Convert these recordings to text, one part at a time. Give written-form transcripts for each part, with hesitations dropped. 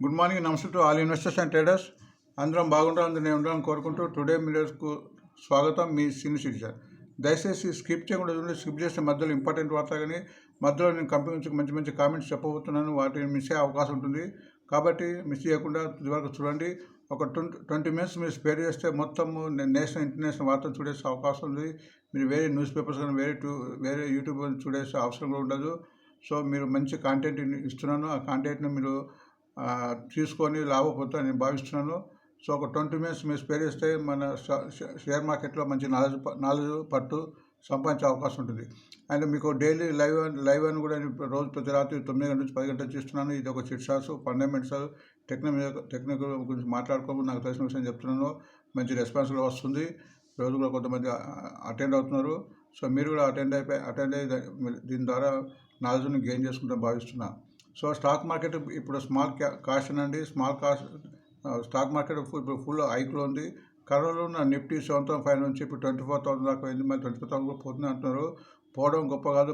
Good morning, నమస్తే to all investors and traders. అందరం బాగుండాలని నేను ఉండాలని కోరుకుంటూ టుడే మీడియాకు స్వాగతం. మీ సీనియర్ సిటిజన్. దయచేసి స్కిప్ చేయకుండా చూడండి. స్కిప్ చేసిన మధ్యలో ఇంపార్టెంట్ వార్త కానీ మధ్యలో నేను కంపెనీ నుంచి మంచి మంచి కామెంట్స్ చెప్పబోతున్నాను. వాటిని మిస్ అయ్యే అవకాశం ఉంటుంది కాబట్టి మిస్ చేయకుండా ఇదివరకు చూడండి. ఒక 20 మినిట్స్ మీరు స్పేర్ చేస్తే మొత్తం నేషనల్ ఇంటర్నేషనల్ వార్తలు చూడేసే అవకాశం ఉంది. మీరు వేరే న్యూస్ పేపర్స్ కానీ వేరే యూట్యూబ్ చూడేసే అవసరం కూడా ఉండదు. సో మీరు మంచి కాంటెంట్ ఇస్తున్నాను. ఆ కాంటెంట్ని మీరు తీసుకొని లాభపోతా నేను భావిస్తున్నాను. సో ఒక 20 మినిట్స్ మీరు స్పేర్ చేస్తే మన షేర్ మార్కెట్లో మంచి నాలెడ్జ్ పట్టు సంపాదించే అవకాశం ఉంటుంది. అండ్ మీకు డైలీ లైవ్ అని కూడా రోజు ప్రతి రాత్రి 9 గంటల నుంచి 10 గంటలు చేస్తున్నాను. ఇది ఒక చిట్సాస్, ఫండమెంటల్స్, టెక్నికల్ గురించి మాట్లాడుకోమని నాకు తెలిసిన విషయం చెప్తున్నాను. మంచి రెస్పాన్స్ కూడా వస్తుంది. రోజు కూడా కొంతమంది అటెండ్ అవుతున్నారు. సో మీరు కూడా అటెండ్ అయ్యి దీని ద్వారా నాలెడ్జ్ని గెయిన్ చేసుకుంటాం భావిస్తున్నాను. సో స్టాక్ మార్కెట్ ఇప్పుడు స్మాల్ కాస్ట్ స్టాక్ మార్కెట్ ఇప్పుడు ఫుల్ హైక్లో ఉంది. కరోనాలో ఉన్న నిఫ్టీ 7,500 నుంచి ఇప్పుడు 24,000 దాకా అయింది. మరి 24,000 కూడా పోతుంది అంటున్నారు. పోవడం గొప్ప కాదు,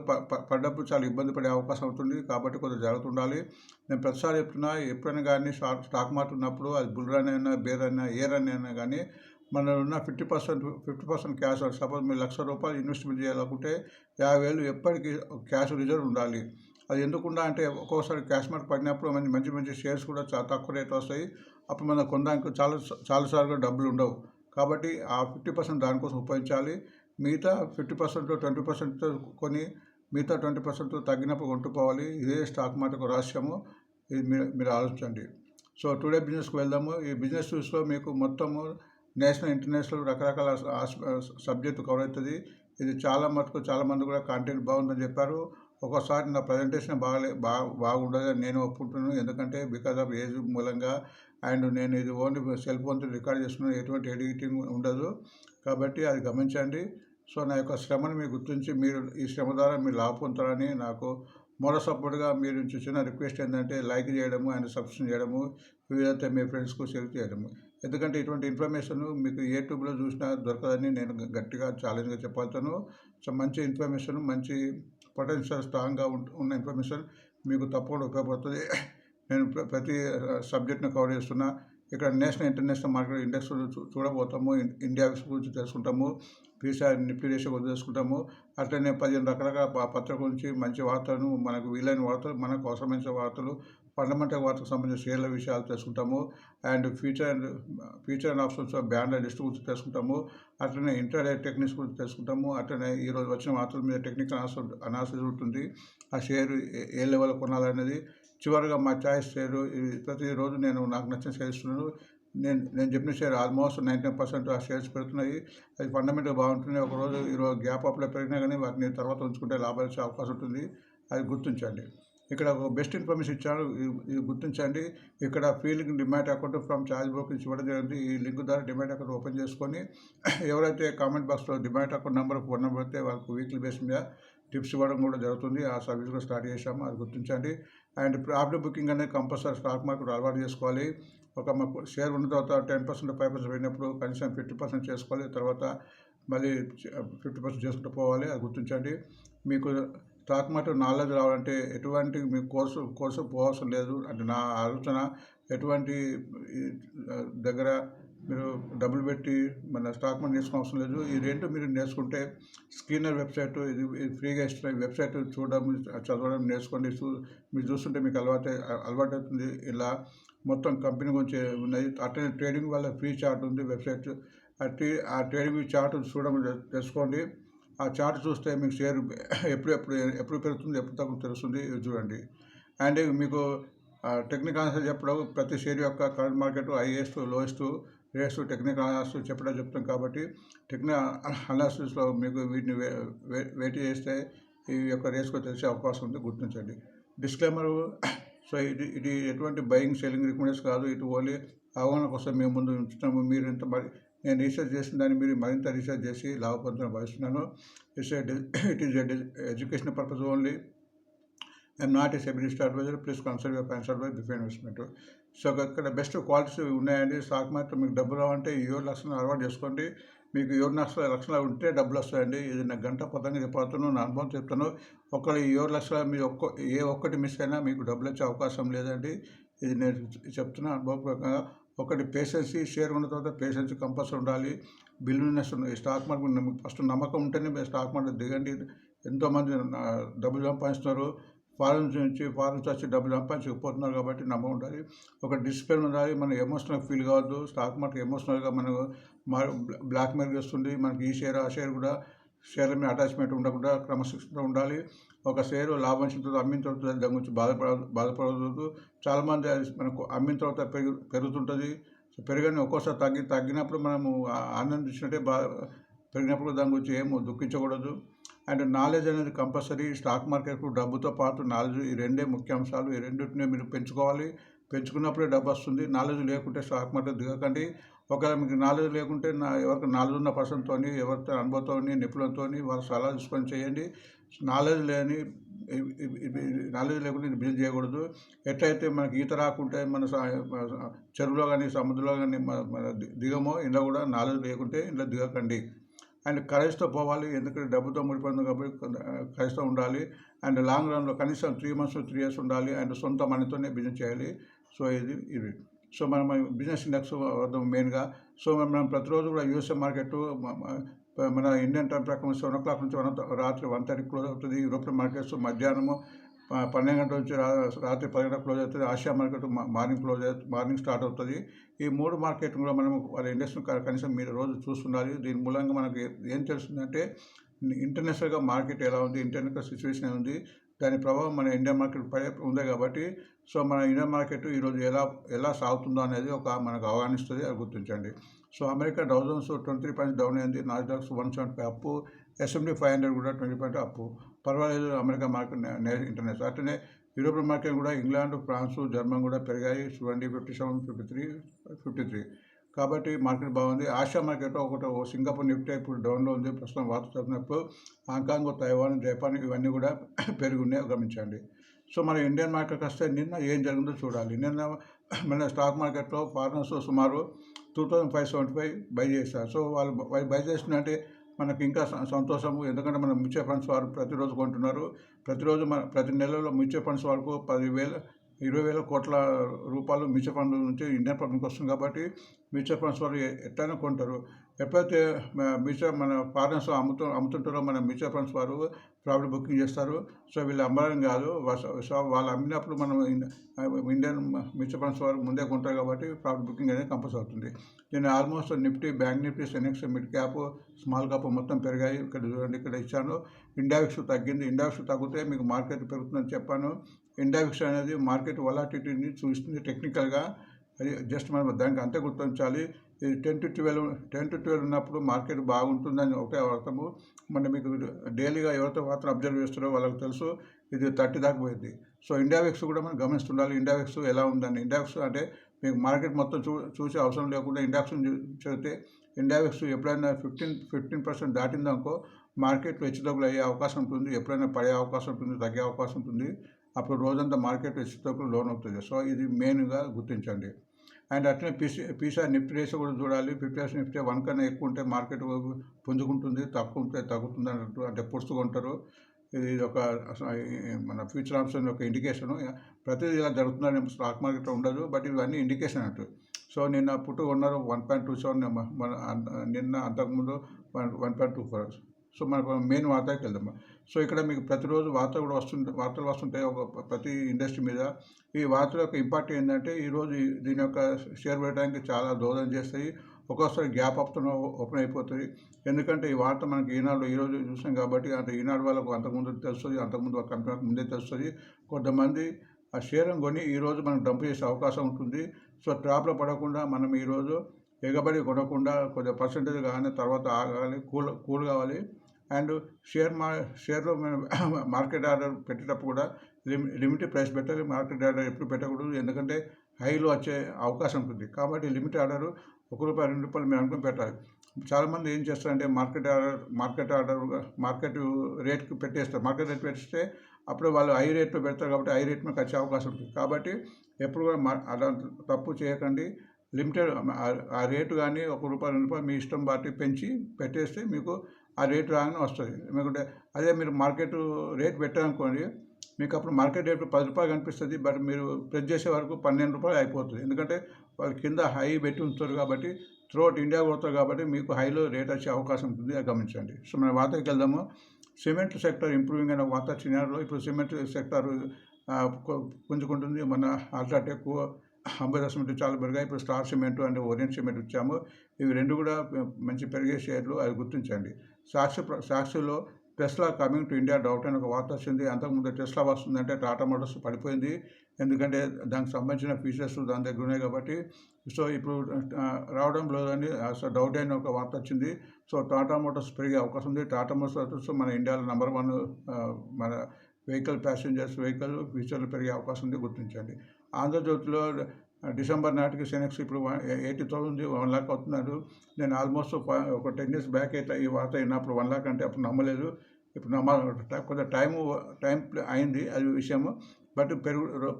పడ్డప్పుడు చాలా ఇబ్బంది పడే అవకాశం అవుతుంది. కాబట్టి కొంచెం జాగ్రత్త ఉండాలి. నేను ప్రతిసారి చెప్తున్నా, ఎప్పుడైనా కానీ స్టాక్ మార్కెట్ ఉన్నప్పుడు అది బుల్ రన్ అయినా, బేర్ అయినా, ఏ రన్ అయినా కానీ మన ఉన్న 50% క్యాష్. సపోజ్ మీరు ₹1,00,000 ఇన్వెస్ట్మెంట్ చేయాలనుకుంటే 50,000 ఎప్పటికీ క్యాష్ రిజర్వ్ ఉండాలి. అది ఎందుకుండా అంటే ఒక్కొక్కసారి క్యాష్ మార్కెట్ పడినప్పుడు మంచి షేర్స్ కూడా చాలా తక్కువ రేట్ వస్తాయి. అప్పుడు మనం కొనడానికి చాలాసార్లు డబ్బులు ఉండవు. కాబట్టి ఆ 50% దానికోసం ఉపయోగించాలి. మిగతా 50% 20% కొని మిగతా 20% తగ్గినప్పుడు కొంటుకోవాలి. ఇదే స్టాక్ మార్కెట్ రహస్యము. ఇది మీరు ఆలోచించండి. సో టుడే బిజినెస్కి వెళ్దాము. ఈ బిజినెస్ న్యూస్లో మీకు మొత్తము నేషనల్ ఇంటర్నేషనల్ రకరకాల సబ్జెక్టు కవర్ అవుతుంది. ఇది చాలామంది కూడా కంటెంట్ బాగుందని చెప్పారు. ఒక్కోసారి నా ప్రజెంటేషన్ బాగుండదని నేను ఒప్పుకుంటున్నాను. ఎందుకంటే బికాజ్ ఆఫ్ ఏజ్ మూలంగా అండ్ నేను ఇది ఓన్లీ సెల్ ఫోన్తో రికార్డ్ చేస్తున్నాను. ఎటువంటి ఎడిటింగ్ ఉండదు. కాబట్టి అది గమనించండి. సో నా యొక్క శ్రమను మీరు గుర్తించి మీరు ఈ శ్రమ ద్వారా మీరు లాభ పొందుతారని నాకు మరో సపోర్ట్గా మీరు చిన్న రిక్వెస్ట్ ఏంటంటే లైక్ చేయడము అండ్ సబ్స్క్రైబ్ చేయడము, వీలైతే మీ ఫ్రెండ్స్కు షేర్ చేయడము. ఎందుకంటే ఇటువంటి ఇన్ఫర్మేషన్ మీకు యూట్యూబ్లో చూసినా దొరకదని నేను గట్టిగా ఛాలెంజ్గా చెప్పగలుగుతాను. సో మంచి ఇన్ఫర్మేషన్, మంచి పొటెన్షియల్ స్ట్రాంగ్గా ఉన్న ఇన్ఫర్మేషన్ మీకు తప్పకుండా ఉపయోగపడుతుంది. నేను ప్రతి సబ్జెక్ట్ని కవర్ చేస్తున్నా. ఇక్కడ నేషనల్ ఇంటర్నేషనల్ మార్కెట్ ఇండెక్స్ చూడబోతాము. ఇండియా గురించి తెలుసుకుంటాము. నిఫ్టీ రేషియో గురించి తెలుసుకుంటాము. అట్లనే 15 రకాల పత్రికల గురించి మంచి వార్తలను, మనకు వీలైన వార్తలు, మనకు అవసరమైన వార్తలు, ఫండమెంటల్ వార్తలకు సంబంధించిన షేర్ల విషయాలు తెలుసుకుంటాము. And future and options band list గురించి తెలుసుకుంటాము. అట్లనే ఇంటర్డే టెక్నిక్స్ గురించి తెలుసుకుంటాము. అట్లనే ఈరోజు వచ్చిన వార్తల మీద టెక్నికల్ అనాలిసిస్ ఉంటుంది. ఆ షేర్ ఏ లెవెల్ కొనాలనేది. చివరిగా మా చాయిస్ షేరు ప్రతిరోజు నాకు నచ్చిన షేర్ ఇస్తున్నాను. నేను చెప్పిన షేర్ ఆల్మోస్ట్ 99% ఆ షేర్స్ పెడుతున్నాయి. అది ఫండమెంటల్ బాగుంటుంది. ఈరోజు గ్యాప్ అప్లో పెరిగినా కానీ వాటిని తర్వాత ఉంచుకుంటే లాభాలు వచ్చే అవకాశం ఉంటుంది. అది గుర్తించండి. ఇక్కడ ఒక బెస్ట్ ఇన్ఫర్మేషన్ ఇచ్చాను, ఇది గుర్తించండి. ఇక్కడ feeling demat account from charge broking ఇవ్వడం జరిగింది. ఈ లింక్ ద్వారా డిమాట్ అకౌంట్ ఓపెన్ చేసుకొని ఎవరైతే కామెంట్ బాక్స్లో డిమాట్ అకౌంట్ ఫోన్ నెంబర్ అయితే వాళ్ళకు వీక్లీ బేస్ మీద టిప్స్ ఇవ్వడం కూడా జరుగుతుంది. ఆ సర్వీస్ కూడా స్టార్ట్ చేశాము, అది గుర్తించండి. అండ్ ప్రాఫిట్ బుకింగ్ అనేది కంపల్సరీ స్టాక్ మార్కెట్ అలవాటు చేసుకోవాలి. మాకు షేర్ ఉన్న తర్వాత 10% 5% పోయినప్పుడు కనీసం 50% చేసుకోవాలి. తర్వాత మళ్ళీ 50% చేసుకుంటూ పోవాలి, అది గుర్తించండి. మీకు స్టాక్ మార్కెట్ నాలెడ్జ్ రావాలంటే ఎటువంటి మీకు కోర్సు పోవాల్సిన లేదు. అంటే నా ఆలోచన, ఎటువంటి దగ్గర మీరు డబ్బులు పెట్టి మన స్టాక్ మార్కెట్ నేర్చుకోవాల్సిన అవసరం లేదు. ఈ రెండు మీరు నేర్చుకుంటే స్క్రీనర్ వెబ్సైట్ ఇది ఫ్రీగా ఇస్తున్న వెబ్సైట్ చూడడం, చదవడం నేర్చుకోండి. మీరు చూస్తుంటే మీకు అలవాటు అవుతుంది. ఇలా మొత్తం కంపెనీ గురించి ఉన్నాయి. అట్లనే ట్రేడింగ్ వల్ల ఫ్రీ చార్ట్ ఉంది వెబ్సైట్. ఆ ట్రేడింగ్ చార్ట్ చూడడం తెలుసుకోండి. ఆ చార్ట్ చూస్తే మీకు షేర్ ఎప్పుడు పెరుగుతుంది, ఎప్పుడు తగ్గుతుంది తెలుస్తుంది. ఇది చూడండి. అండ్ మీకు టెక్నికల్ అనాలిసిస్ చెప్పడం, ప్రతి షేర్ యొక్క current market highest, lowest, rates technical analysis చెప్తాం. కాబట్టి టెక్నికల్ అనాలిసిస్లో మీకు వీటిని వెయిట్ చేస్తే ఈ యొక్క రేట్స్కు తెలిసే అవకాశం ఉంది, గుర్తించండి. డిస్క్లైమర్. సో ఇది ఎటువంటి బయింగ్ సెల్లింగ్ రికమెండేషన్ కాదు. ఇది ఓన్లీ అవగాహన కోసం మేము ముందు ఉంచుతాము. మీరు నేను రీసెర్చ్ చేసిన దాన్ని మీరు మరింత రీసెర్చ్ చేసి లాభపడుతుందని భావిస్తున్నాను. It is educational purpose only. I'm not a సెబిలిస్ట్ advisor. Please consult your financial advisor before investment. So ఇక్కడ బెస్ట్ క్వాలిటీస్ ఉన్నాయండి. స్టాక్ మార్కెట్ మీకు డబ్బులు రావంటే 7 లక్షలు అలవాటు చేసుకోండి. మీకు 7 లక్షలు ఉంటే డబ్బులు వస్తాయండి. ఇది నా గంట పదంగా చెప్పాను, నా అనుభవం చెప్తాను. ఒకళ్ళు 7 లక్షల మీరు ఒక్కటి మిస్ అయినా మీకు డబ్బులు వచ్చే అవకాశం లేదండి. ఇది నేను చెప్తున్నా అనుభవపూర్వకంగా. ఒకటి పేషెన్సీ, షేర్ ఉన్న తర్వాత పేషెన్సీ కంపల్సరీ ఉండాలి. బిలీవ్‌నెస్ ఈ స్టాక్ మార్కెట్ ఫస్ట్ నమ్మకం ఉంటేనే మీరు స్టాక్ మార్కెట్ దిగండి. ఎంతోమంది డబ్బులు సంపాదిస్తున్నారు. ఫారెన్ నుంచి వచ్చి డబ్బులు సంపాదించకపోతున్నారు కాబట్టి నమ్మకం ఉండాలి. ఒక డిసిప్లిన్ ఉండాలి. మనం ఎమోషనల్‌గా ఫీల్ కావద్దు. స్టాక్ మార్కెట్ ఎమోషనల్‌గా మనకు బ్లాక్‌మెయిల్ చేస్తుంది. మనకి ఈ షేర్, ఆ షేర్ కూడా షేర్ల మీద అటాచ్మెంట్ ఉండకుండా క్రమశిక్షణతో ఉండాలి. ఒక షేరు లాభం వచ్చిన తర్వాత అమ్మిన తర్వాత దాని గురించి బాధపడవద్దు. చాలామంది మనకు అమ్మిన తర్వాత పెరుగుతుంటుంది. పెరగని ఒక్కోసారి తగ్గినప్పుడు మనము ఆనందించినట్టే పెరిగినప్పుడు దాని గురించి ఏమో దుఃఖించకూడదు. అండ్ నాలెడ్జ్ అనేది కంపల్సరీ. స్టాక్ మార్కెట్కు డబ్బుతో పాటు నాలెడ్జ్, ఈ రెండే ముఖ్య అంశాలు. ఈ రెండింటిని మీరు పెంచుకోవాలి. పెంచుకున్నప్పుడే డబ్బు వస్తుంది. నాలెడ్జ్ లేకుంటే స్టాక్ మార్కెట్ దిగకండి. ఒకవేళ మీకు నాలెడ్జ్ లేకుంటే ఎవరికి నాలెడ్జ్ ఉన్న పర్సన్తో, ఎవరితో అనుభవంతో, నిపుణులతో వాళ్ళ సలహా తీసుకొని చేయండి. నాలెడ్జ్ లేకుండా ఇది బిజినెస్ చేయకూడదు. ఎట్లయితే మనకి ఈత రాకుంటే మన చెరువులో కానీ సముద్రంలో కానీ మన దిగమో, ఇంట్లో కూడా నాలెడ్జ్ లేకుంటే ఇంట్లో దిగకండి. అండ్ కరేజ్తో పోవాలి. ఎందుకంటే డబ్బుతో ముడిపోయింది కాబట్టి కరేజ్తో ఉండాలి. అండ్ లాంగ్ రన్లో కనీసం 3 months 3 years ఉండాలి. అండ్ సొంత మనీతోనే బిజినెస్ చేయాలి. సో ఇది సో మనం బిజినెస్ ఇండెక్స్ మెయిన్గా. సో మనం ప్రతిరోజు కూడా యూఎస్ఏ మార్కెట్ మన ఇండియన్ టైం ప్రకారం 7 o'clock నుంచి రాత్రి 1:30 క్లోజ్ అవుతుంది. యూరోపియన్ మార్కెట్స్ మధ్యాహ్నము 12 గంటల నుంచి రాత్రి 10 గంటలకు క్లోజ్ అవుతుంది. ఆసియా మార్కెట్ మార్నింగ్ స్టార్ట్ అవుతుంది. ఈ 3 మార్కెట్ కూడా మనం వాళ్ళ ఇండెక్స్ను కనీసం మీరు రోజు చూస్తుండాలి. దీని మూలంగా మనకి ఏం తెలుస్తుందంటే ఇంటర్నేషనల్గా మార్కెట్ ఎలా ఉంది, ఇంటర్నేషనల్ సిచ్యువేషన్ ఎలా ఉంది, దాని ప్రభావం మన ఇండియన్ మార్కెట్ పై ఉంది కాబట్టి సో మన ఇండియన్ మార్కెట్ ఈరోజు ఎలా సాగుతుందో అనేది మనకు అవగాహనిస్తుంది. అది గుర్తించండి. So America Dow Jones 23 points down అయింది. Nasdaq 175 up. S&P 500 కూడా 20 points అప్పు. పర్వాలేదు అమెరికా మార్కెట్ ఇంటర్నేషనల్. అట్లనే యూరోపియన్ మార్కెట్ కూడా ఇంగ్లాండ్, ఫ్రాన్స్, జర్మనీ కూడా పెరిగాయి. 20, 57, 53. కాబట్టి మార్కెట్ బాగుంది. ఆసియా మార్కెట్లో సింగపూర్ నిఫ్టీ ఇప్పుడు డౌన్లో ఉంది. ప్రస్తుతం వార్త చదివినప్పుడు హాంకాంగ్, తైవాన్, జపాన్ ఇవన్నీ కూడా పెరిగి ఉన్నాయి, గమనించండి. సో మన ఇండియన్ మార్కెట్ వస్తే నిన్న ఏం జరిగిందో చూడాలి. నిన్న మన స్టాక్ మార్కెట్లో ఫారినర్స్ సుమారు 2575 బై చేశారు. సో వాళ్ళు బై చేసినట్టే మనకి ఇంకా సంతోషము. ఎందుకంటే మన మ్యూచువల్ ఫండ్స్ వారు ప్రతిరోజు కొంటున్నారు. ప్రతి నెలలో మ్యూచువల్ ఫండ్స్ వరకు 20,000 కోట్ల రూపాయలు మ్యూచువల్ ఫండ్ నుంచి ఇండియన్ పబ్లిక్ వస్తుంది కాబట్టి మ్యూచువల్ ఫండ్స్ వారు ఎట్లయినా కొంటారు. ఎప్పుడైతే మన ఫారినర్స్ అమ్ముతుంటారో మన మ్యూచువల్ ఫండ్స్ వారు ప్రాఫిట్ బుకింగ్ చేస్తారు. సో వీళ్ళు అమ్మడం కాదు. సో వాళ్ళు అమ్మినప్పుడు మనం ఇండియన్ మ్యూచువల్ ఫండ్స్ వారు ముందే కొంటారు కాబట్టి ప్రాఫిట్ బుకింగ్ అనేది కంపల్సరీ అవుతుంది. నేను almost Nifty, bank Nifty, Sensex, mid cap, small cap మొత్తం పెరిగాయి. ఇక్కడ చూడండి, ఇక్కడ ఇచ్చాను. ఇండావిక్స్ తగ్గింది. ఇండావిక్స్ తగ్గితే మీకు మార్కెట్ పెరుగుతుందని చెప్పాను. ఇండావిక్స్ అనేది మార్కెట్ వొలాటిలిటీని చూస్తుంది టెక్నికల్గా. అది జస్ట్ మనం దానికి అంతే గుర్తించాలి. ఇది 10 to 12 ఉన్నప్పుడు మార్కెట్ బాగుంటుందని ఒకటే అర్థము. మీకు డైలీగా ఎవరితో మాత్రం అబ్జర్వ్ చేస్తారో వాళ్ళకి తెలుసు ఇది 30 దాకా పోయింది. సో ఇండావిక్స్ కూడా మనం గమనిస్తుండాలి. ఇండావిక్స్ ఎలా ఉందని. ఇండావిక్స్ అంటే మీకు మార్కెట్ మొత్తం చూసే అవసరం లేకుండా ఇండావిక్స్ చదివితే ఇండావిక్స్ ఎప్పుడైనా 15% దాటిందనుకో మార్కెట్లో హెచ్చుతగ్గులు అయ్యే అవకాశం ఉంటుంది. ఎప్పుడైనా పడే అవకాశం ఉంటుంది, తగ్గే అవకాశం ఉంటుంది. అప్పుడు రోజంతా మార్కెట్ హెచ్చుతగ్గులు లోన్ అవుతుంది. సో ఇది మెయిన్గా గుర్తించండి. అండ్ అట్లనే పీసా నిఫ్టీ రేస్ కూడా చూడాలి. 50 నిఫ్టీ 1 కన్నా ఎక్కువ ఉంటే మార్కెట్ పుంజుకుంటుంది, తక్కువ ఉంటే తగ్గుతుంది అన్నట్టు, అంటే పుడుచుకుంటారు. ఇది ఒక మన ఫ్యూచర్ ఆప్షన్ యొక్క ఇండికేషను. ప్రతిదీ ఇలా జరుగుతుందని స్టాక్ మార్కెట్లో ఉండదు, బట్ ఇవన్నీ ఇండికేషన్ అంటూ. సో నిన్న పుట్టు ఉన్నారు 1.27, నిన్న అంతకుముందు 1.24. సో మనకు మెయిన్ వార్తకి వెళ్దాం. సో ఇక్కడ మీకు ప్రతిరోజు వార్తలు వస్తుంటాయి ప్రతి ఇండస్ట్రీ మీద. ఈ వార్తల యొక్క ఇంపాక్ట్ ఏంటంటే ఈరోజు దీని యొక్క షేర్ పెట్టడానికి చాలా దోహదం చేస్తాయి. ఒక్కోసారి గ్యాప్ ఓపెన్ అయిపోతుంది. ఎందుకంటే ఈ వార్త మనకి ఈనాడు ఈరోజు చూసాం కాబట్టి, అంటే ఈనాడు వాళ్ళకు అంతకుముందు తెలుస్తుంది, అంతకుముందు ఒక కంపెనీకి ముందే తెలుస్తుంది. కొంతమంది ఆ షేర్ను కొని ఈరోజు మనం డంప్ చేసే అవకాశం ఉంటుంది. సో ట్రాప్లో పడకుండా మనం ఈరోజు ఎగబడి కొనకుండా కొద్దిగా పర్సెంటేజ్ కానీ తర్వాత ఆగాలి, కూల్ కావాలి. అండ్ షేర్లో మనం మార్కెట్ ఆర్డర్ పెట్టేటప్పుడు కూడా లిమిటెడ్ ప్రైస్ పెట్టాలి. మార్కెట్ ఆర్డర్ ఎప్పుడు పెట్టకూడదు, ఎందుకంటే హైలో వచ్చే అవకాశం ఉంటుంది. కాబట్టి లిమిటెడ్ ఆర్డర్ ₹1, ₹2 మీరు అనుకుని పెట్టాలి. చాలామంది ఏం చేస్తారంటే మార్కెట్ రేట్కి పెట్టేస్తారు. మార్కెట్ రేట్ పెట్టిస్తే అప్పుడు వాళ్ళు హై రేట్లో పెడతారు కాబట్టి హై రేట్ మీద వచ్చే అవకాశం ఉంటుంది. కాబట్టి ఎప్పుడు కూడా అలా తప్పు చేయకండి. లిమిటెడ్ ఆ రేటు కానీ ₹1, ₹2 మీ ఇష్టం బట్టి పెంచి పెట్టేస్తే మీకు ఆ రేటు రాగానే వస్తుంది. ఎందుకంటే అదే మీరు మార్కెట్ రేట్ పెట్టారనుకోండి, మీకు అప్పుడు మార్కెట్ రేట్ రూ. 10 కనిపిస్తుంది. బట్ మీరు ప్రెస్ చేసే వరకు రూ. 12 అయిపోతుంది. ఎందుకంటే వాళ్ళు కింద హై పెట్టి ఉంచుతారు కాబట్టి, త్రూఅవుట్ ఇండియా పోతారు కాబట్టి మీకు హైలో రేట్ వచ్చే అవకాశం ఉంటుంది, అది గమనించండి. సో మన వార్తకి వెళ్దాము. సిమెంట్ సెక్టర్ ఇంప్రూవింగ్ అనే వార్త చిన్నారులో ఇప్పుడు సిమెంట్ సెక్టర్ పుంజుకుంటుంది. మన అల్ట్రాటెక్, అంబేద్కర్ సిమెంట్ చాలా పెరిగాయి. ఇప్పుడు star cement and orient cement ఇచ్చాము. ఇవి రెండు కూడా మంచి పెరిగే షేర్లు, అది గుర్తించండి. సాక్షిలో Tesla coming to India doubt అని ఒక వార్త వచ్చింది. అంతకుముందు టెస్లా వస్తుందంటే టాటా మోటార్స్ పడిపోయింది. ఎందుకంటే దానికి సంబంధించిన ఫీచర్స్ దాని దగ్గర ఉన్నాయి కాబట్టి. సో ఇప్పుడు రావడం లేదని అసలు డౌట్ అయిన ఒక వార్త వచ్చింది. సో టాటా మోటార్స్ పెరిగే అవకాశం ఉంది. టాటా మోటార్స్ మన ఇండియాలో నెంబర్ 1 మన ప్యాసింజర్స్ వెహికల్ ఫ్యూచర్లో పెరిగే అవకాశం ఉంది, గుర్తించండి. ఆంధ్రజ్యోతిలో డిసెంబర్ నాటికి సెనెక్స్ ఇప్పుడు 80,000 1 లాక్ అవుతున్నారు. నేను ఆల్మోస్ట్ ఒక 10 years బ్యాక్ అయితే ఈ వార్త అయినప్పుడు 1 లాక్ అంటే అప్పుడు నమ్మలేదు. ఇప్పుడు కొంత టైం అయింది అది విషయము. బట్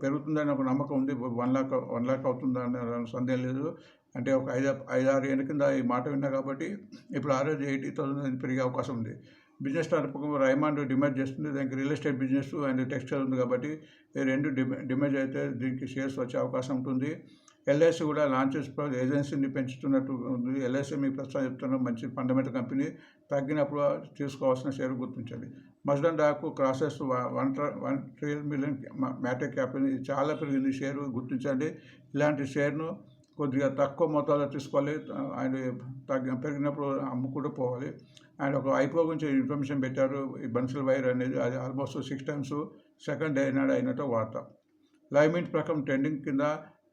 పెరుగుతుందని ఒక నమ్మకం ఉంది. 1 లాక్ అవుతుందని సందేహం లేదు. అంటే ఒక 5-6 ఏళ్ళ కింద ఈ మాట విన్నా కాబట్టి ఇప్పుడు ఆ రోజు 80,000 పెరిగే అవకాశం ఉంది. బిజినెస్ నడపకం రైమాండ్ డిమాండ్ చేస్తుంది. దానికి real estate business and textile ఉంది కాబట్టి ఈ రెండు డిమాండ్ అయితే దీనికి షేర్స్ వచ్చే అవకాశం ఉంటుంది. ఎల్ఐసి కూడా లాంచెస్ ఏజెన్సీని పెంచుతున్నట్టు ఉంది. ఎల్ఐసి మీకు ప్రస్తుతం చెప్తున్నాం, మంచి ఫండమెంటల్ కంపెనీ. తగ్గినప్పుడు తీసుకోవాల్సిన షేర్ గుర్తించండి. Nasdaq crosses 1 trillion million market cap, ఇది చాలా పెరిగింది షేరు, గుర్తించండి. ఇలాంటి షేర్ను కొద్దిగా తక్కువ మొత్తాల్లో తీసుకోవాలి. అండ్ పెరిగినప్పుడు అమ్ముకుంటూ పోవాలి. అండ్ ఒక ఐపో గురించి ఇన్ఫర్మేషన్ పెట్టారు. ఈ బన్సిల్ వైర్ అనేది అది ఆల్మోస్ట్ 6 times సెకండ్ డే నాడు అయినట్టు వార్త. లైవ్ మింట్ ప్రకారం ట్రెండింగ్ కింద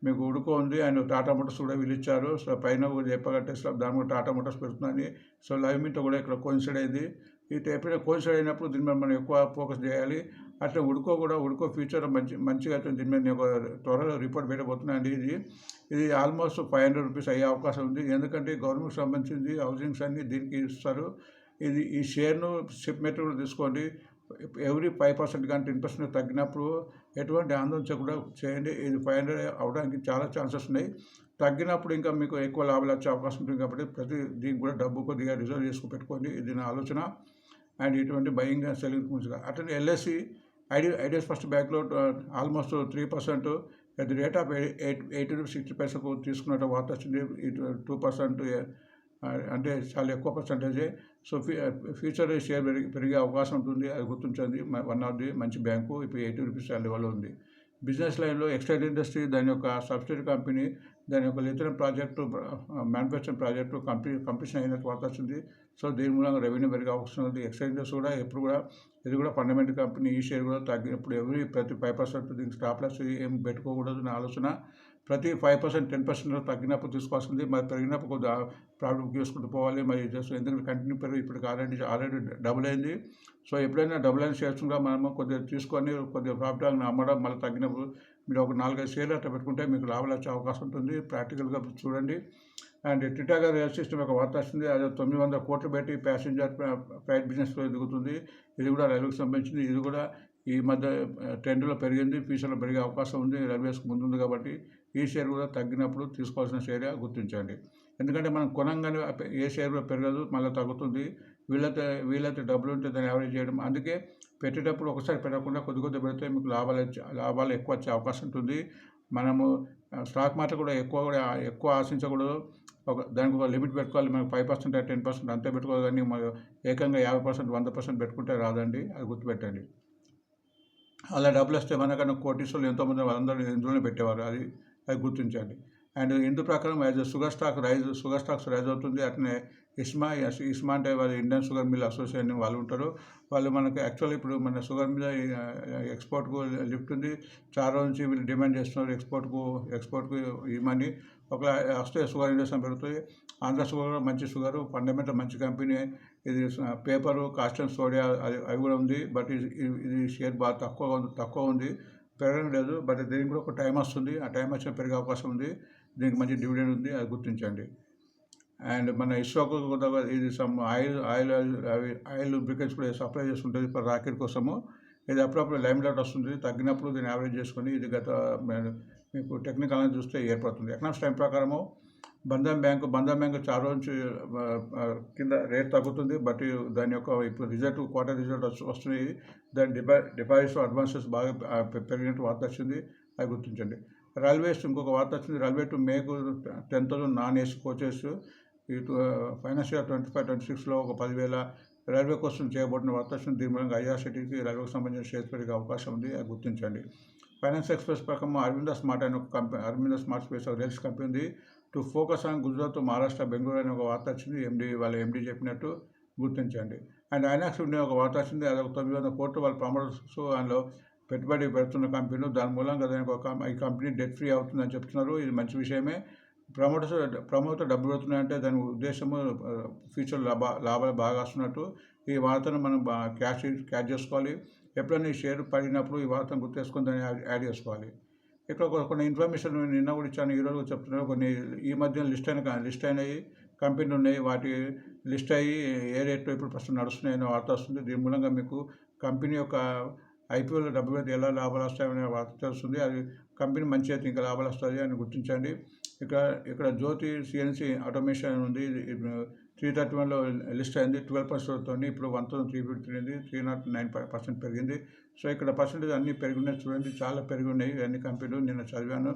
మీకు ఉడుకో ఉంది. అండ్ టాటా మోటార్స్ కూడా వీళ్ళు ఇచ్చారు. సో పైన చెప్పగా టెస్లా దాని కూడా టాటా మోటార్స్ పెడుతుందని. సో లైవ్ మింట్ కూడా ఇక్కడ కోయిన్సైడ్ అయింది. ఇది ఎప్పుడైనా కోయిన్సైడ్ అయినప్పుడు దీని మీద మనం ఎక్కువ ఫోకస్ చేయాలి. అట్లా ఉడుకో ఫ్యూచర్ మంచిగా అయితే దీని మీద నేను త్వరలో రిపోర్ట్ పెట్టబోతున్నాను. ఇది ఆల్మోస్ట్ 500 rupees అయ్యే అవకాశం ఉంది. ఎందుకంటే గవర్నమెంట్ సంబంధించింది హౌసింగ్స్ అన్నీ దీనికి ఇస్తారు. ఈ షేర్ను షిప్ మెటీరియల్ తీసుకోండి. ఎవ్రీ 5% కానీ 10% తగ్గినప్పుడు ఎటువంటి ఆందోళన కూడా చేయండి. ఇది 500 అవడానికి చాలా ఛాన్సెస్ ఉన్నాయి. తగ్గినప్పుడు ఇంకా మీకు ఎక్కువ లాభాలు వచ్చే అవకాశం ఉంటుంది కాబట్టి దీనికి కూడా డబ్బు కొద్దిగా రిజర్వ్ చేసుకుని పెట్టుకోండి. ఇది నా ఆలోచన. అండ్ ఇటువంటి బయింగ్ అండ్ సెల్లింగ్ గురించి అట్లనే ఎల్ఐసి ఐడియాస్ ఫస్ట్ బ్యాక్లో almost 3% at the rate of 80 to 60 పైసకు తీసుకున్నట్టు వార్త వచ్చింది. 2% అంటే చాలా ఎక్కువ పర్సంటేజే. సో ఫ్యూచర్ షేర్ పెరిగే అవకాశం ఉంటుంది, అది గుర్తించండి. వన్ ఆఫ్ ది మంచి బ్యాంకు ఇప్పుడు 80 rupees లెవెల్లో ఉంది. బిజినెస్ లైన్లో ఎక్స్టైల్ ఇండస్ట్రీ దాని యొక్క సబ్సిడరీ కంపెనీ దాని యొక్క lithium project manufacturing project completion అయినట్టు వార్త వచ్చింది. సో దీని మూలంగా రెవెన్యూ పెరిగే అవకాశం ఉంది. ఎక్స్టైల్ ఇండస్ట్రీ కూడా ఎప్పుడు కూడా ఇది కూడా ఫండమెంటల్ కంపెనీ. ఈ షేర్ కూడా తగ్గినప్పుడు ప్రతి 5% దీనికి స్టాప్ లాస్ ఏం పెట్టుకోకూడదు నా ఆలోచన. ప్రతి 5% 10% తగ్గినప్పుడు తీసుకోవాల్సింది. మరి పెరిగినప్పుడు కొద్దిగా ప్రాబ్లమ్ తీసుకుంటూ పోవాలి. మరి జస్ట్ ఎందుకంటే కంటిన్యూ పెరిగి ఇప్పుడు ఆల్రెడీ డబుల్ అయింది. సో ఎప్పుడైనా డబుల్ అయిన షేర్స్ కూడా మనము కొద్దిగా తీసుకొని కొద్దిగా ప్రాఫిట్ అమ్మడం, మళ్ళీ తగ్గినప్పుడు మీరు ఒక 4-5 షేర్లు అట్లా పెట్టుకుంటే మీకు లాభాలు వచ్చే అవకాశం ఉంటుంది. ప్రాక్టికల్గా చూడండి. అండ్ టిటాగర్ రైల్ సిస్టమ్ ఒక వార్త వస్తుంది. అది 900 కోట్లు పెట్టి ప్యాసింజర్ ఫ్లైట్ బిజినెస్లో ఎదుగుతుంది. ఇది కూడా రైల్వేకి సంబంధించింది. ఇది కూడా ఈ మధ్య ట్రెండ్లో పెరిగింది, ఫ్యూచర్లో పెరిగే అవకాశం ఉంది. రైల్వేస్కి ముందుంది కాబట్టి ఈ షేర్ కూడా తగ్గినప్పుడు తీసుకోవాల్సిన షేరే గుర్తించండి. ఎందుకంటే మనం కొనంగానే ఏ షేర్ కూడా పెరగదు, మళ్ళీ తగ్గుతుంది. వీళ్ళైతే డబ్బులు ఉంటే దాన్ని యావరేజ్ చేయడం. అందుకే పెట్టేటప్పుడు ఒకసారి పెట్టకుండా కొద్ది పెడితే మీకు లాభాలు ఎక్కువ వచ్చే అవకాశం ఉంటుంది. మనము స్టాక్ మార్కెట్ కూడా ఎక్కువ ఆశించకూడదు. దానికి ఒక లిమిట్ పెట్టుకోవాలి. మనకు 5% 10% అంతే పెట్టుకోవాలి. కానీ మనం ఏకంగా 50% 100% పెట్టుకుంటే రాదండి, అది గుర్తుపెట్టండి. అలా డబ్బులు వస్తే మనకన్నా కోటీశ్వర్లు ఎంతోమంది వాళ్ళందరూ ఇందులోనే పెట్టేవారు, అది గుర్తించండి. అండ్ ఇందు ప్రకారం యాజ్ షుగర్ స్టాక్స్ రైజ్ అవుతుంది. అట్లనే ఇస్మా అంటే వాళ్ళు ఇండియన్ షుగర్ మిల్ అసోసియేషన్ వాళ్ళు ఉంటారు. వాళ్ళు మనకు యాక్చువల్లీ ఇప్పుడు మన షుగర్ మిల్ ఎక్స్పోర్ట్కు లిఫ్ట్ ఉంది. చాలా రోజు నుంచి వీళ్ళు డిమాండ్ చేస్తున్నారు ఎక్స్పోర్ట్కు ఇవ్వమని. ఒక వస్తే షుగర్ ఇండస్ట్రీ పెరుగుతుంది. ఆంధ్ర షుగర్ మంచి షుగరు, ఫండమెంటల్ మంచి కంపెనీ. ఇది పేపరు, కాస్టన్ సోడియా అవి కూడా ఉంది. బట్ ఇది షేర్ బాగా తక్కువ ఉంది, పెరగడం లేదు. బట్ దీనికి కూడా ఒక టైం వస్తుంది. ఆ టైం వచ్చిన పెరిగే అవకాశం ఉంది. దీనికి మంచి డివిడెండ్ ఉంది, అది గుర్తించండి. అండ్ మన ఇస్రోకు కూడా ఇది సమ్ ఆయిల్ లూబ్రికెంట్స్ కూడా సప్లై చేస్తుంటుంది ఇప్పుడు రాకెట్ కోసము. ఇది అప్పుడప్పుడు లైమ్ లైట్ వస్తుంది. తగ్గినప్పుడు దీన్ని యావరేజ్ చేసుకొని ఇది మీకు టెక్నికల్ అనేది చూస్తే ఏర్పడుతుంది. ఎకనామిక్స్ టైం ప్రకారము బంధన్ బ్యాంక్ చాలా రోజు నుంచి కింద రేట్ తగ్గుతుంది. బట్ దాని యొక్క ఇప్పుడు క్వార్టర్ రిజల్ట్ వస్తున్నాయి. దాని డిపాజిట్స్ అడ్వాన్సెస్ బాగా పెరిగినట్టు వార్త వచ్చింది, అది గుర్తించండి. రైల్వేస్ ఇంకొక వార్త వచ్చింది. రైల్వే టు మేకు 10,000 నాన్ ఏసీ కోచెస్ ఇటు ఫైనాన్షియల్ 25-26లో ఒక 10,000 రైల్వే కోసం చేయబడిన వార్త వచ్చింది. దీని మూలంగా ఐఆర్సిటీకి రైల్వేకి సంబంధించిన షేర్స్ పెరిగే అవకాశం ఉంది, అది గుర్తించండి. ఫైనాన్స్ ఎక్స్ప్రెస్ ప్రకారం అరవింద స్మార్ట్ అనే ఒక కంపెనీ, అరవింద స్మార్ట్ స్పేస్ రైల్స్ కంపెనీ ఉంది. To focus on Gujarat, Maharashtra, Bengaluru అనే ఒక వార్త వచ్చింది. వాళ్ళ ఎండీ చెప్పినట్టు గుర్తించండి. అండ్ ఐనాక్స్ ఉండే ఒక వార్త వచ్చింది. అది ఒక 900 కోట్లు వాళ్ళ ప్రమోటర్స్ అందులో పెట్టుబడి పెడుతున్న కంపెనీలు. దాని మూలంగా దానికి ఈ కంపెనీ డెట్ ఫ్రీ అవుతుందని చెప్తున్నారు. ఇది మంచి విషయమే. ప్రమోటర్ డబ్బులు పెడుతున్నాయంటే దాని ఉద్దేశము ఫ్యూచర్ లాభాలు బాగా వస్తున్నట్టు. ఈ వార్తను మనం క్యాచ్ చేసుకోవాలి. ఎప్పుడైనా ఈ షేర్ పడినప్పుడు ఈ వార్తను గుర్తు చేసుకొని దాన్ని యాడ్ చేసుకోవాలి. ఇక్కడ కొన్ని ఇన్ఫర్మేషన్ నిన్న కూడా ఇచ్చాను, ఈరోజు చెప్తున్నారు. కొన్ని ఈ మధ్య లిస్ట్ అయినాయి కంపెనీలు ఉన్నాయి. వాటి లిస్ట్ అయ్యి ఏ రేట్లో ఇప్పుడు ప్రస్తుతం నడుస్తున్నాయని వార్త వస్తుంది. దీని మూలంగా మీకు కంపెనీ యొక్క ఐపీఓలో డబ్బు పెడితే ఎలా లాభాలు వస్తాయనే వార్త తెలుస్తుంది. అది కంపెనీ మంచి అయితే ఇంకా లాభాలు వస్తాయి అని గుర్తించండి. ఇక్కడ జ్యోతి సిఎన్సి ఆటోమేషన్ ఉంది. 331లో లిస్ట్ అయింది. 12%తో ఇప్పుడు 1,353 309% పెరిగింది. సో ఇక్కడ పర్సెంటేజ్ అన్నీ పెరిగి ఉన్నాయి చూడండి, చాలా పెరిగి ఉన్నాయి అన్ని కంపెనీలు. నిన్న చదివాను,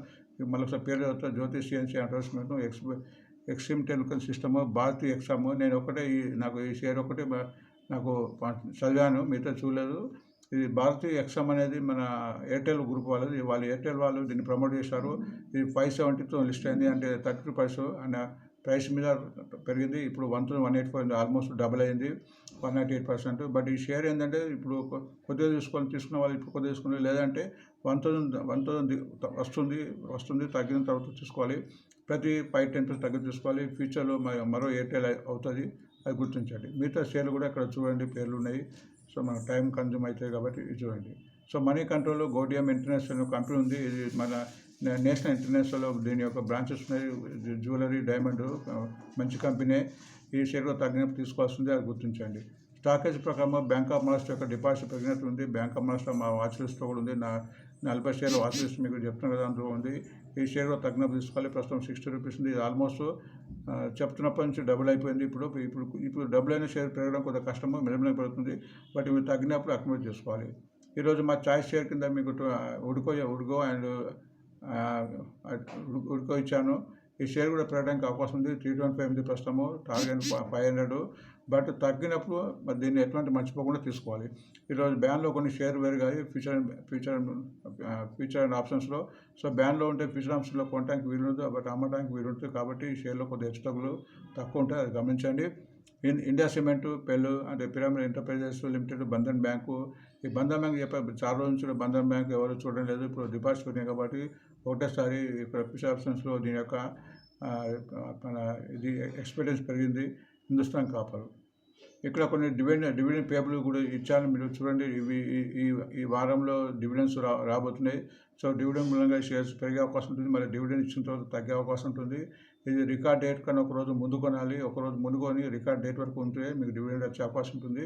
మళ్ళొకసారి పేరు చదువుతా. Jyoti CNC automation, extreme technical system, Bharti exam. నేను నాకు ఈ షేర్ ఒకటి నాకు చదివాను, మిగతా చూడలేదు. ఇది భారతీ ఎక్సామ్ అనేది మన ఎయిర్టెల్ గ్రూప్ వాళ్ళది. ఎయిర్టెల్ వాళ్ళు దీన్ని ప్రమోట్ చేశారు. ఇది 570తో లిస్ట్ అయింది. అంటే 32 అనే ప్రైస్ మీద పెరిగింది. ఇప్పుడు 1,184 ఆల్మోస్ట్ డబుల్ అయింది, 198%. బట్ ఈ షేర్ ఏంటంటే ఇప్పుడు కొద్దిగా తీసుకున్న వాళ్ళు ఇప్పుడు కొద్దిగా తీసుకుని, లేదంటే 1,000 వస్తుంది. తగ్గిన తర్వాత తీసుకోవాలి. ప్రతి 5-10% తగ్గి తీసుకోవాలి. ఫ్యూచర్లో మరో ఎయిర్టెల్ అవుతుంది, అది గుర్తించండి. మిగతా షేర్లు కూడా ఇక్కడ చూడండి, పేర్లు ఉన్నాయి. సో మన టైం కన్జ్యూమ్ అవుతుంది కాబట్టి ఇది చూడండి. సో మనీ కంట్రోల్లో గోడియం ఇంటర్నేషనల్ కంపెనీ ఉంది. ఇది మన నేషనల్ ఇంటర్నేషనల్లో దీని యొక్క బ్రాంచెస్ ఉన్నాయి. జ్యువెలరీ, డైమండ్ మంచి కంపెనీ. ఈ షేర్లో తగ్గినప్పుడు తీసుకోవాల్సింది, అది గుర్తించండి. స్టాకేజ్ ప్రకారం బ్యాంక్ ఆఫ్ మహారాష్ట్ర యొక్క డిపాజిట్ పెరిగినట్టు ఉంది. బ్యాంక్ ఆఫ్ మహారాష్ట్ర మా వాచ్ లిస్ట్లో కూడా ఉంది. 40 షేర్ల వాచ్ లిస్ట్ మీకు చెప్తున్నాను కదా, అందులో ఉంది. ఈ షేర్లో తగ్గినప్పుడు తీసుకోవాలి. ప్రస్తుతం 60 రూపీస్ ఉంది. ఇది ఆల్మోస్ట్ చెప్తున్నప్పటి నుంచి డబుల్ అయిపోయింది. ఇప్పుడు డబుల్ అయిన షేర్ పెరగడం కొద్దిగా కష్టము, మెల్లమెల్ల పెరుగుతుంది. బట్ ఇవి తగ్గినప్పుడు అక్యుములేట్ చేసుకోవాలి. ఈరోజు మా చాయిస్ షేర్ కింద మీకు ఉడ్గో అండ్ ఉడ్కో ఇచ్చాను. ఈ షేర్ కూడా పెరగడానికి అవకాశం ఉంది. 325 ఉంది ప్రస్తుతము, టార్గెట్ 500. బట్ తగ్గినప్పుడు దీన్ని ఎట్లాంటి మర్చిపోకుండా తీసుకోవాలి. ఈరోజు బ్యాన్లో కొన్ని షేర్ పెరిగాయి ఫ్యూచర్ అండ్ ఆప్షన్స్లో. సో బ్యాన్లో ఉంటే ఫ్యూచర్ ఆప్షన్లో కొనడానికి వీలుంటుంది, బట్ అమ్మడానికి వీలుంటుంది. కాబట్టి ఈ షేర్లో కొద్దిగా హెచ్చుతగ్గులు తక్కువ ఉంటాయి, అది గమనించండి. ఇండియా సిమెంట్, పెళ్ళు అంటే pyramid enterprises limited, Bandhan bank. ఈ బంధన్ బ్యాంక్ చెప్పారు చాలా రోజుల నుంచి బంధన్ బ్యాంక్ ఎవరు చూడడం లేదు. ఇప్పుడు డిపాజిట్ ఉన్నాయి కాబట్టి ఒకటేసారి ఇక్కడ ఫ్యూచర్ ఆప్షన్స్లో దీని యొక్క మన ఇది ఎక్స్పీరియన్స్ పెరిగింది. హిందుస్థాన్ కాపర్. ఇక్కడ కొన్ని డివిడెండ్ పేబుల్ కూడా ఇచ్చాను, మీరు చూడండి. ఈ వారంలో డివిడెండ్స్ రాబోతున్నాయి. సో డివిడెండ్ మూలంగా షేర్స్ పెరిగే అవకాశం ఉంటుంది. మరి డివిడెండ్ ఇచ్చిన తర్వాత తగ్గే అవకాశం ఉంటుంది. ఇది రికార్డ్ డేట్ కన్నా ఒకరోజు ముందు కొనాలి. ఒకరోజు ముందు కొని రికార్డ్ డేట్ వరకు ఉంటే మీకు డివిడెండ్ వచ్చే అవకాశం ఉంటుంది.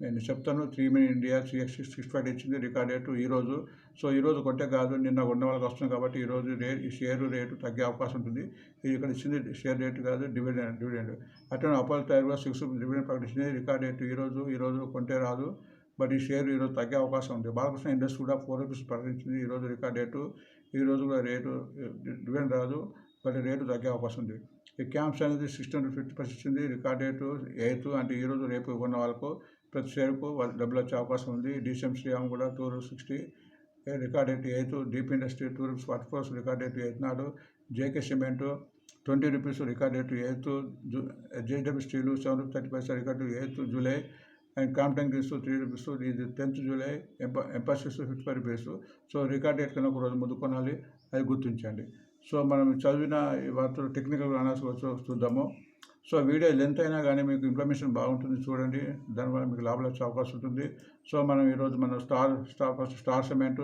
నేను చెప్తాను. 3 మిన్ ఇండియా 3x65 ఇచ్చింది రికార్డ్ డేటు ఈరోజు. సో ఈరోజు కొంటే కాదు, నిన్న ఉన్న వాళ్ళకి వస్తుంది కాబట్టి ఈరోజు ఈ షేర్ రేటు తగ్గే అవకాశం ఉంటుంది. ఇది ఇక్కడ ఇచ్చింది షేర్ రేటు కాదు, డివిడెండ్. అట్లా అపోలో టైర్ 6 డివిడెండ్ ప్రకటించింది. రికార్డ్ డేట్ ఈరోజు కొంటే రాదు, బట్ ఈ షేర్ ఈరోజు తగ్గే అవకాశం ఉంది. బాలకృష్ణ ఇండస్ట్రీ కూడా 4 రూపీస్ ప్రకటించింది. ఈరోజు రికార్డ్ డేటు, ఈరోజు కూడా రేటు డివిడెండ్ రాదు, బట్ రేటు తగ్గే అవకాశం ఉంది. ఈ క్యాంప్స్ అనేది 650% ఇచ్చింది. రికార్డ్ డేటు 8, అంటే ఈరోజు రేపు ఉన్న వాళ్ళకు ప్రతి షేర్కు డబ్బులు వచ్చే అవకాశం ఉంది. డిసిఎం శ్రీరామ్ కూడా 260 record date 8. Deep industry 2 rupees 44 record date 8 నాడు. JK cement 20 rupees record date 8. JW steel 7 rupees 30 record 8 July. And Compton greens 3 rupees, ఇది 10th July. Mphasis 55 rupees. So record date కన్నా ఒక రోజు ముందు కొనాలి, అది గుర్తించండి. సో మనం చదివిన ఈ వార్తలు టెక్నికల్ అనాలిసిస్ చూద్దాము. సో వీడియో లెంత్ అయినా కానీ మీకు ఇన్ఫర్మేషన్ బాగుంటుంది, చూడండి. దానివల్ల మీకు లాభాలు వచ్చే అవకాశం ఉంటుంది. సో మనం ఈరోజు స్టార్ సిమెంట్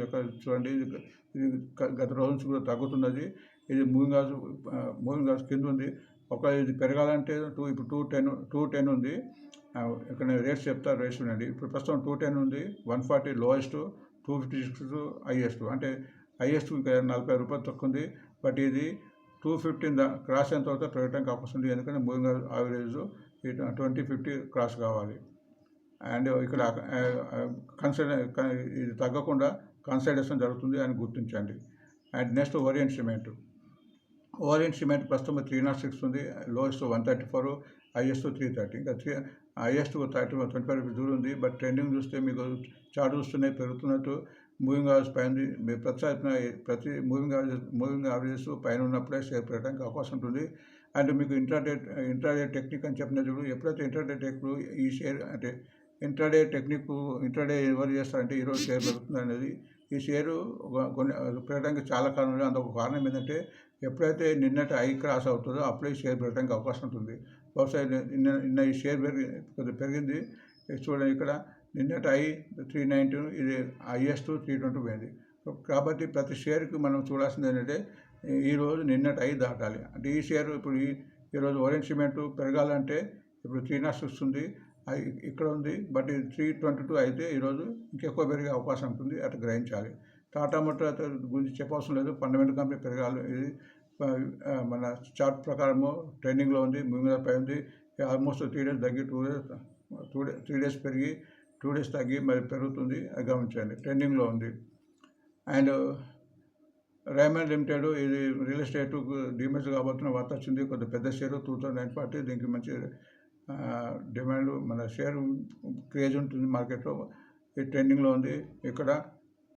యొక్క చూడండి. ఇది గత రోజు నుంచి కూడా తగ్గుతున్నది. ఇది మూవింగ్ గాజ్ కింద ఉంది. ఇది పెరగాలంటే ఇప్పుడు 210 ఉంది. ఇక్కడ నేను రేట్స్ చెప్తాను, రేట్స్ ఉండండి. ఇప్పుడు ప్రస్తుతం 210 ఉంది, 140 లోయెస్ట్, 256 హైయెస్ట్. అంటే హైయెస్ట్ ఇంకా 40 రూపాయలు తక్కువ ఉంది. బట్ ఇది 215 క్రాస్ అయిన తర్వాత పెరగడానికి అవకాశం ఉంది. ఎందుకంటే మూవింగ్ యావరేజ్ 2050 క్రాస్ కావాలి. అండ్ ఇక్కడ ఇది తగ్గకుండా కన్సల్టేషన్ జరుగుతుంది అని గుర్తించండి. And next orient cement. Orient cement ప్రస్తుతం 306 ఉంది, లోయెస్ట్ 134, హైయెస్ట్ 330. ఇంకా హైయెస్ట్ 25 రూపీస్ దూరం ఉంది. బట్ ట్రెండింగ్ చూస్తే మీకు చార్ట్ చూస్తున్నాయి పెరుగుతున్నట్టు. మూవింగ్ యావరేజ్ పైన ప్రతి మూవింగ్ యావరేజెస్ పైన ఉన్నప్పుడే షేర్ పెరగడానికి అవకాశం ఉంటుంది. అండ్ మీకు ఇంట్రాడే టెక్నిక్ అని చెప్పిన చూడు, ఎప్పుడైతే ఇంట్రాడే టెక్నిక్ ఈ షేర్ అంటే ఇంట్రాడే ఎవరు చేస్తారంటే ఈరోజు షేర్ పెరుగుతుంది అనేది, ఈ షేరు కొన్ని పెరగడానికి చాలా కారణం ఉంది. అందుకు కారణం ఏంటంటే ఎప్పుడైతే నిన్నటి హై క్రాస్ అవుతుందో అప్పుడే షేర్ పెరగడానికి అవకాశం ఉంటుంది. బహుశా నిన్న ఈ షేర్ కొద్దిగా పెరిగింది. చూడండి ఇక్కడ నిన్నటి హై 390, ఇది హైయెస్ట్ 320 పోయింది. కాబట్టి ప్రతి షేర్కి మనం చూడాల్సింది ఏంటంటే ఈరోజు నిన్నటి హై దాటాలి. అంటే ఈ షేర్ ఇప్పుడు ఈరోజు ఓరియంట్ సిమెంట్ పెరగాలంటే ఇప్పుడు 306 ఉంది, ఇక్కడ ఉంది. బట్ ఇది 322 అయితే ఈరోజు ఇంకెక్కువ పెరిగే అవకాశం ఉంటుంది, అటు గ్రహించాలి. టాటా మోటార్ గురించి చెప్పవలసిన లేదు, ఫండమెంటల్ కంపెనీ పెరగాలి. ఇది మన చార్ట్ ప్రకారము ట్రెండింగ్లో ఉంది, మూవింగ్ పై ఉంది. ఆల్మోస్ట్ 3 డేస్ తగ్గి 3 డేస్ పెరిగి 2 డేస్ తగ్గి మరి పెరుగుతుంది, అది గమనించండి. ట్రెండింగ్లో ఉంది. అండ్ రైమండ్ లిమిటెడ్, ఇది రియల్ ఎస్టేట్ డిమెర్జ్ కాబోతున్న వార్త వచ్చింది. కొద్దిగా పెద్ద షేరు 2940, దీనికి మంచి డిమాండ్, మన షేర్ క్రేజ్ ఉంటుంది మార్కెట్లో. ఇది ట్రెండింగ్లో ఉంది. ఇక్కడ